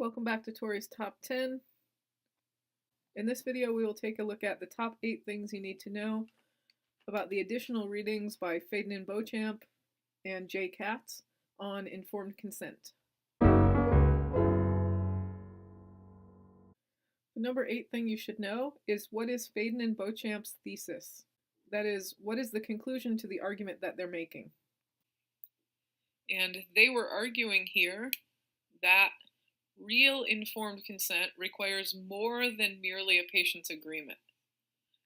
Welcome back to Tori's Top 10. In this video, we will take a look at the top 8 things you need to know about the additional readings by Faden and Beauchamp and Katz on informed consent. The number 8 thing you should know is what is Faden and Beauchamp's thesis? That is, what is the conclusion to the argument that they're making? And they were arguing here that real informed consent requires more than merely a patient's agreement.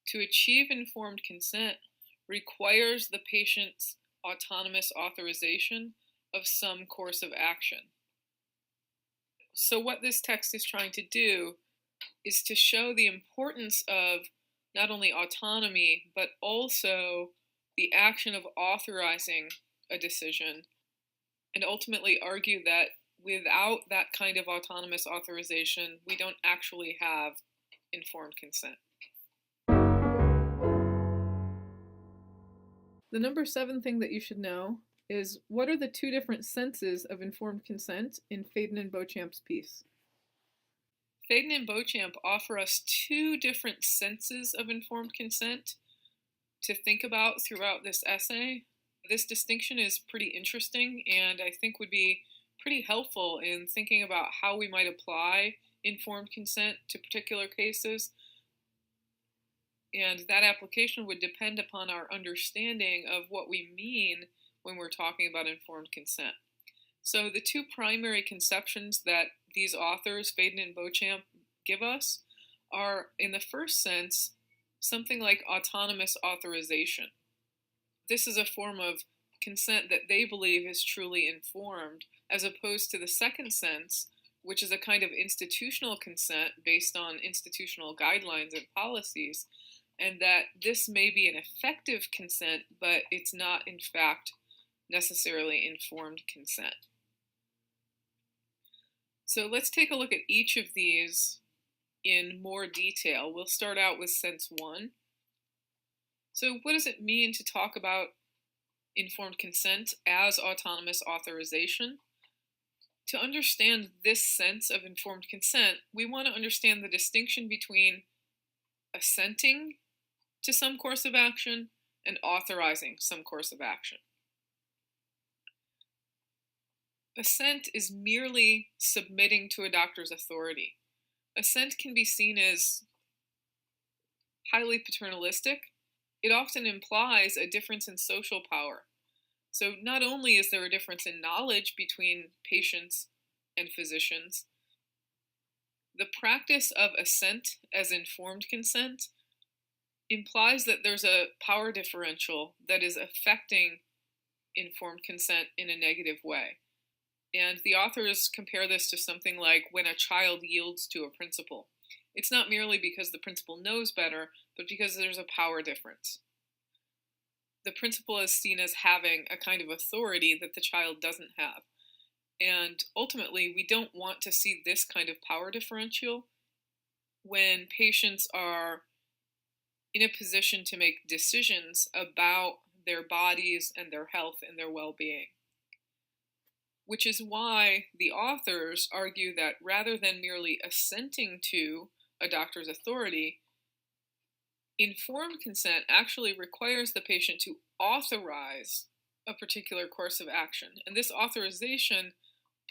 To achieve informed consent requires the patient's autonomous authorization of some course of action. So what this text is trying to do is to show the importance of not only autonomy, but also the action of authorizing a decision, and ultimately argue that without that kind of autonomous authorization, we don't actually have informed consent. The number 7 thing that you should know is what are the 2 different senses of informed consent in Faden and Beauchamp's piece? Faden and Beauchamp offer us 2 different senses of informed consent to think about throughout this essay. This distinction is pretty interesting and I think would be pretty helpful in thinking about how we might apply informed consent to particular cases. And that application would depend upon our understanding of what we mean when we're talking about informed consent. So the 2 primary conceptions that these authors, Faden and Beauchamp, give us are, in the first sense, something like autonomous authorization. This is a form of consent that they believe is truly informed, as opposed to the second sense, which is a kind of institutional consent based on institutional guidelines and policies, and that this may be an effective consent, but it's not, in fact, necessarily informed consent. So let's take a look at each of these in more detail. We'll start out with sense 1. So what does it mean to talk about informed consent as autonomous authorization? To understand this sense of informed consent, we want to understand the distinction between assenting to some course of action and authorizing some course of action. Assent is merely submitting to a doctor's authority. Assent can be seen as highly paternalistic. It often implies a difference in social power. So not only is there a difference in knowledge between patients and physicians, the practice of assent as informed consent implies that there's a power differential that is affecting informed consent in a negative way. And the authors compare this to something like when a child yields to a principal. It's not merely because the principal knows better, but because there's a power difference. The principal is seen as having a kind of authority that the child doesn't have. And ultimately, we don't want to see this kind of power differential when patients are in a position to make decisions about their bodies and their health and their well-being. Which is why the authors argue that rather than merely assenting to a doctor's authority, informed consent actually requires the patient to authorize a particular course of action. And this authorization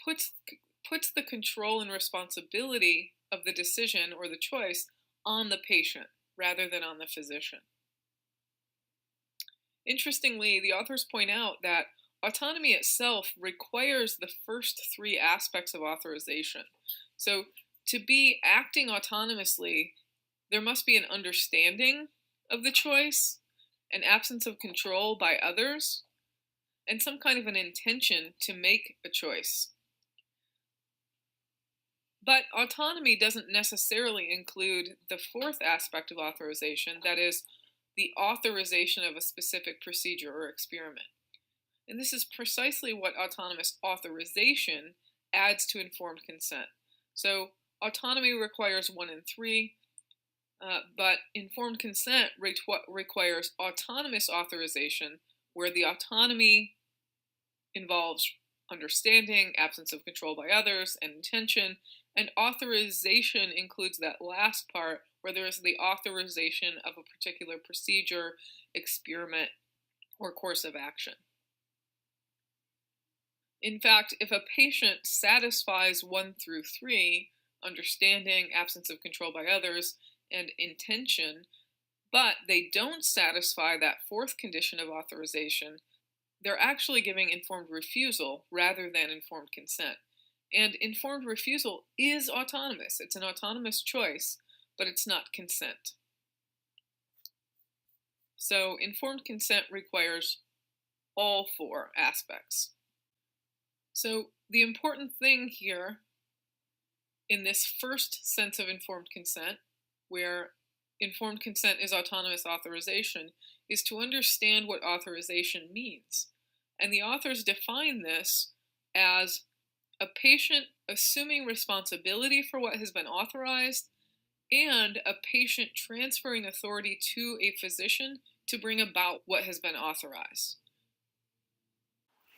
puts the control and responsibility of the decision or the choice on the patient rather than on the physician. Interestingly, the authors point out that autonomy itself requires the first 3 aspects of authorization. So to be acting autonomously, there must be an understanding of the choice, an absence of control by others, and some kind of an intention to make a choice. But autonomy doesn't necessarily include the 4th aspect of authorization, that is, the authorization of a specific procedure or experiment. And this is precisely what autonomous authorization adds to informed consent. So autonomy requires 1 and 3, but informed consent requires autonomous authorization, where the autonomy involves understanding, absence of control by others, and intention. And authorization includes that last part where there is the authorization of a particular procedure, experiment, or course of action. In fact, if a patient satisfies 1 through 3, understanding, absence of control by others, and intention, but they don't satisfy that 4th condition of authorization, they're actually giving informed refusal rather than informed consent. And informed refusal is autonomous. It's an autonomous choice, but it's not consent. So informed consent requires all 4 aspects. So the important thing here in this first sense of informed consent, where informed consent is autonomous authorization, is to understand what authorization means. And the authors define this as a patient assuming responsibility for what has been authorized and a patient transferring authority to a physician to bring about what has been authorized.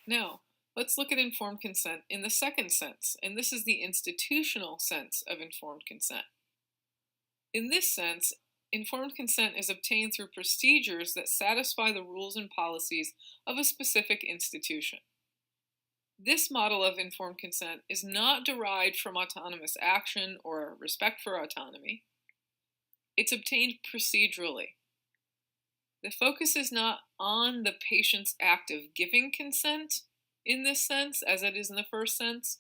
Now, let's look at informed consent in the second sense, and this is the institutional sense of informed consent. In this sense, informed consent is obtained through procedures that satisfy the rules and policies of a specific institution. This model of informed consent is not derived from autonomous action or respect for autonomy. It's obtained procedurally. The focus is not on the patient's act of giving consent in this sense, as it is in the first sense.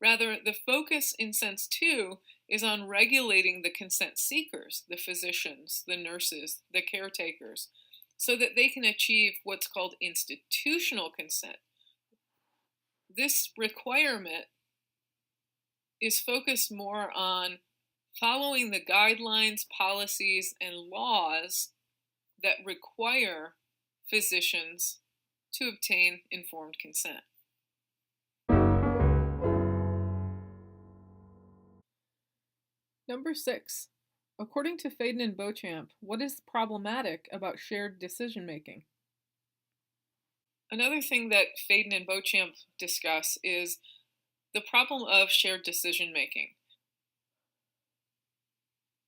Rather, the focus in sense 2 is on regulating the consent seekers, the physicians, the nurses, the caretakers, so that they can achieve what's called institutional consent. This requirement is focused more on following the guidelines, policies, and laws that require physicians to obtain informed consent. Number 6. According to Faden and Beauchamp, what is problematic about shared decision-making? Another thing that Faden and Beauchamp discuss is the problem of shared decision-making.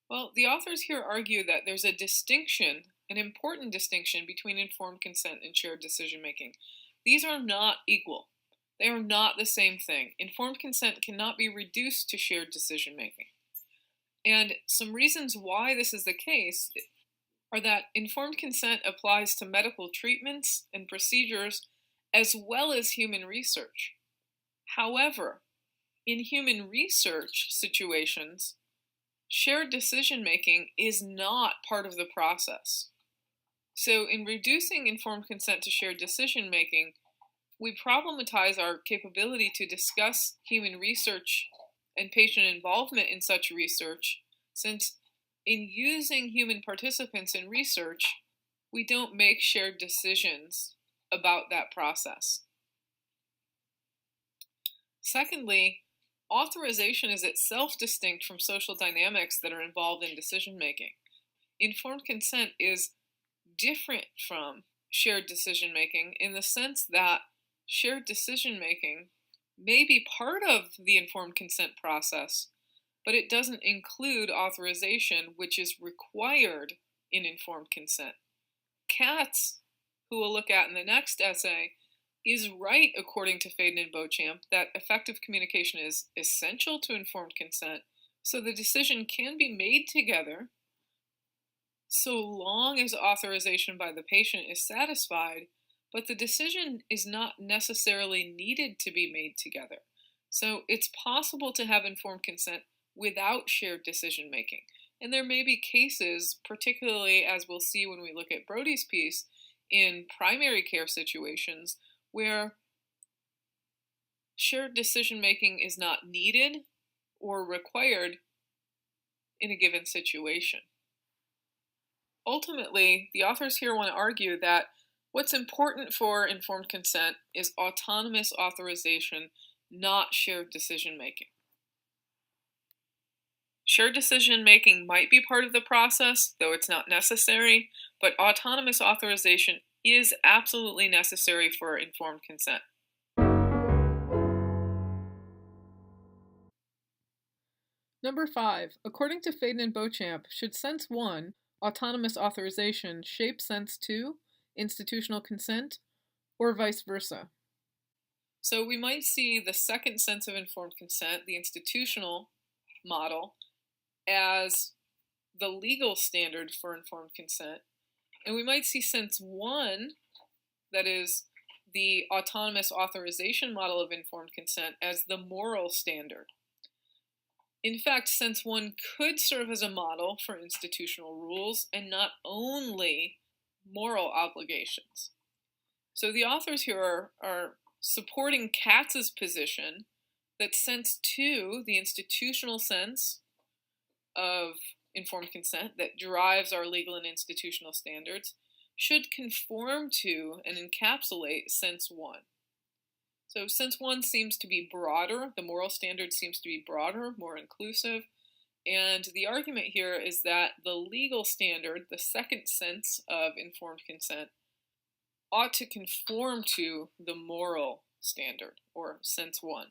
Well, the authors here argue that there's a distinction, an important distinction between informed consent and shared decision-making. These are not equal. They are not the same thing. Informed consent cannot be reduced to shared decision-making. And some reasons why this is the case are that informed consent applies to medical treatments and procedures as well as human research. However, in human research situations, shared decision-making is not part of the process. So in reducing informed consent to shared decision-making, we problematize our capability to discuss human research and patient involvement in such research, since in using human participants in research, we don't make shared decisions about that process. Secondly, authorization is itself distinct from social dynamics that are involved in decision-making. Informed consent is different from shared decision-making in the sense that shared decision-making may be part of the informed consent process, but it doesn't include authorization, which is required in informed consent. Katz, who we'll look at in the next essay, is right, according to Faden and Beauchamp, that effective communication is essential to informed consent, so the decision can be made together so long as authorization by the patient is satisfied, but the decision is not necessarily needed to be made together. So it's possible to have informed consent without shared decision-making. And there may be cases, particularly as we'll see when we look at Brody's piece, in primary care situations where shared decision-making is not needed or required in a given situation. Ultimately, the authors here want to argue that what's important for informed consent is autonomous authorization, not shared decision-making. Shared decision-making might be part of the process, though it's not necessary, but autonomous authorization is absolutely necessary for informed consent. Number 5. According to Faden and Beauchamp, should Sense 1, autonomous authorization, shape Sense 2, institutional consent, or vice versa? So we might see the second sense of informed consent, the institutional model, as the legal standard for informed consent. And we might see Sense 1, that is the autonomous authorization model of informed consent, as the moral standard. In fact, Sense 1 could serve as a model for institutional rules and not only moral obligations. So the authors here are supporting Katz's position that Sense 2, the institutional sense of informed consent that drives our legal and institutional standards, should conform to and encapsulate Sense 1. So Sense 1 seems to be broader, the moral standard seems to be broader, more inclusive, and the argument here is that the legal standard, the second sense of informed consent, ought to conform to the moral standard, or Sense 1.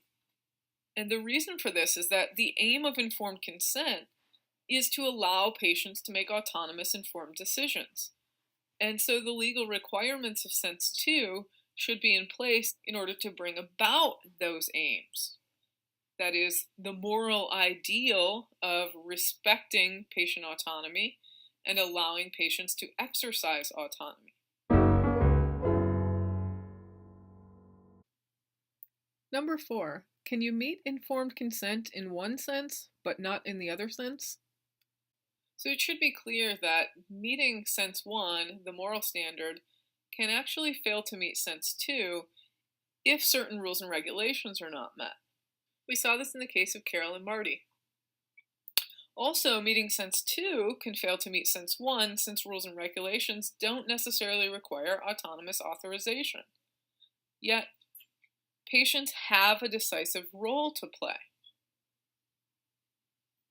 And the reason for this is that the aim of informed consent is to allow patients to make autonomous, informed decisions. And so the legal requirements of Sense 2 should be in place in order to bring about those aims. That is, the moral ideal of respecting patient autonomy and allowing patients to exercise autonomy. Number 4, can you meet informed consent in one sense, but not in the other sense? So it should be clear that meeting Sense 1, the moral standard, can actually fail to meet Sense 2 if certain rules and regulations are not met. We saw this in the case of Carol and Marty. Also, meeting Sense 2 can fail to meet Sense 1 since rules and regulations don't necessarily require autonomous authorization. Yet, patients have a decisive role to play.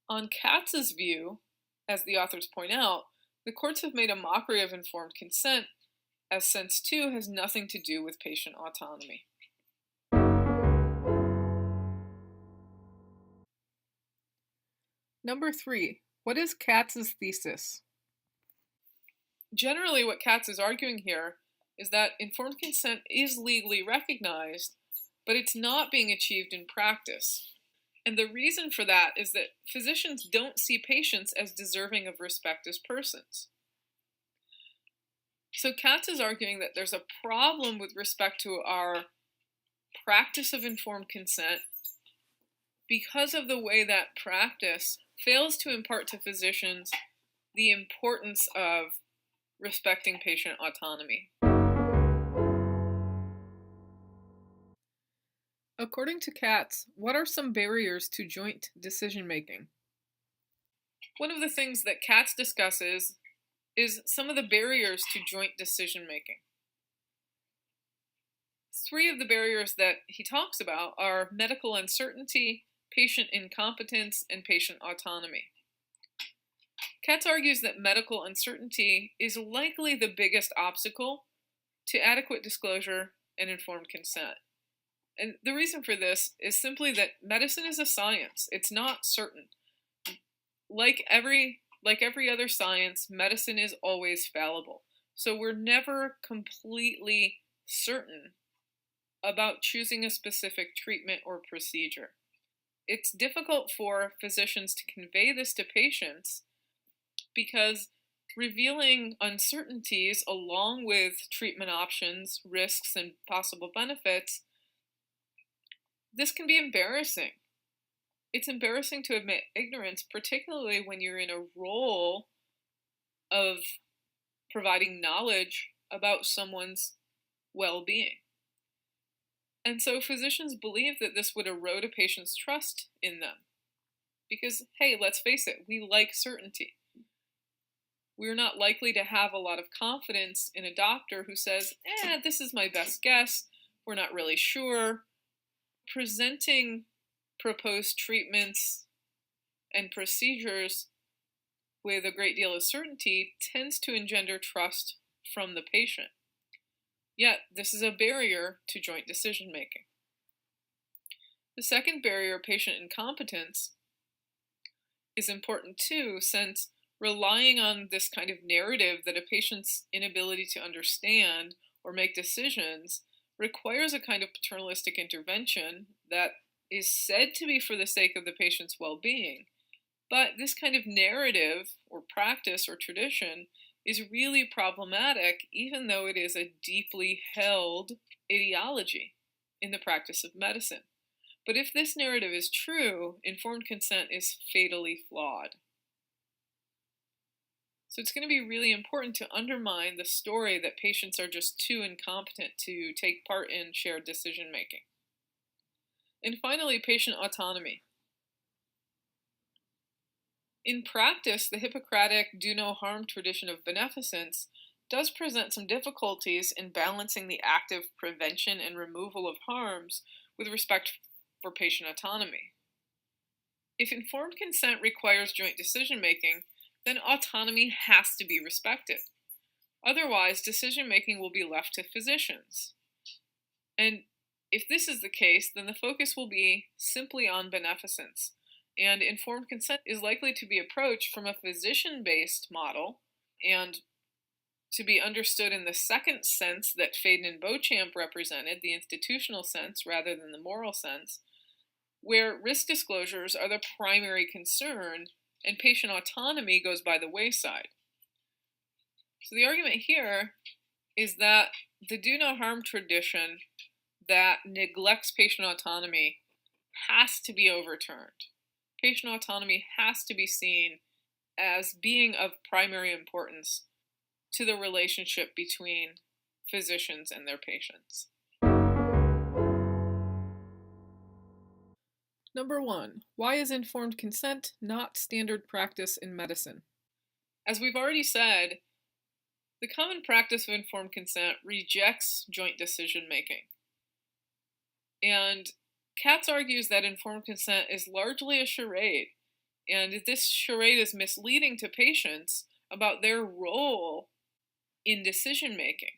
On Katz's view, as the authors point out, the courts have made a mockery of informed consent as Sense 2 has nothing to do with patient autonomy. Number 3, what is Katz's thesis? Generally, what Katz is arguing here is that informed consent is legally recognized, but it's not being achieved in practice. And the reason for that is that physicians don't see patients as deserving of respect as persons. So Katz is arguing that there's a problem with respect to our practice of informed consent because of the way that practice fails to impart to physicians the importance of respecting patient autonomy. According to Katz, what are some barriers to joint decision-making? One of the things that Katz discusses is some of the barriers to joint decision-making. 3 of the barriers that he talks about are medical uncertainty, patient incompetence, and patient autonomy. Katz argues that medical uncertainty is likely the biggest obstacle to adequate disclosure and informed consent. And the reason for this is simply that medicine is a science. It's not certain. Like every other science, medicine is always fallible. So we're never completely certain about choosing a specific treatment or procedure. It's difficult for physicians to convey this to patients because revealing uncertainties along with treatment options, risks, and possible benefits, this can be embarrassing. It's embarrassing to admit ignorance, particularly when you're in a role of providing knowledge about someone's well-being. And so physicians believe that this would erode a patient's trust in them. Because, hey, let's face it, we like certainty. We're not likely to have a lot of confidence in a doctor who says, this is my best guess, we're not really sure. Presenting proposed treatments and procedures with a great deal of certainty tends to engender trust from the patient. Yet, this is a barrier to joint decision-making. The second barrier, patient incompetence, is important too, since relying on this kind of narrative that a patient's inability to understand or make decisions requires a kind of paternalistic intervention that is said to be for the sake of the patient's well-being. But this kind of narrative or practice or tradition is really problematic, even though it is a deeply held ideology in the practice of medicine. But if this narrative is true, informed consent is fatally flawed. So it's going to be really important to undermine the story that patients are just too incompetent to take part in shared decision making. And finally, patient autonomy. In practice, the Hippocratic do no harm tradition of beneficence does present some difficulties in balancing the active prevention and removal of harms with respect for patient autonomy. If informed consent requires joint decision-making, then autonomy has to be respected. Otherwise, decision-making will be left to physicians. And if this is the case, then the focus will be simply on beneficence, and informed consent is likely to be approached from a physician-based model and to be understood in the second sense that Faden and Beauchamp represented, the institutional sense rather than the moral sense, where risk disclosures are the primary concern and patient autonomy goes by the wayside. So the argument here is that the do no harm tradition that neglects patient autonomy has to be overturned. Patient autonomy has to be seen as being of primary importance to the relationship between physicians and their patients. Number 1, why is informed consent not standard practice in medicine? As we've already said, the common practice of informed consent rejects joint decision making. And Katz argues that informed consent is largely a charade, and this charade is misleading to patients about their role in decision making.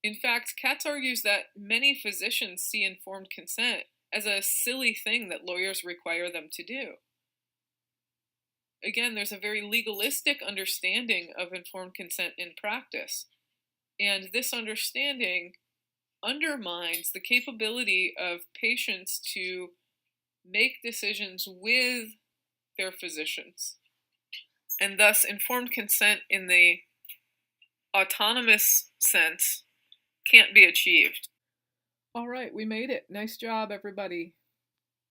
In fact, Katz argues that many physicians see informed consent as a silly thing that lawyers require them to do. Again, there's a very legalistic understanding of informed consent in practice, and this understanding undermines the capability of patients to make decisions with their physicians. And thus, informed consent in the autonomous sense can't be achieved. All right, we made it. Nice job, everybody.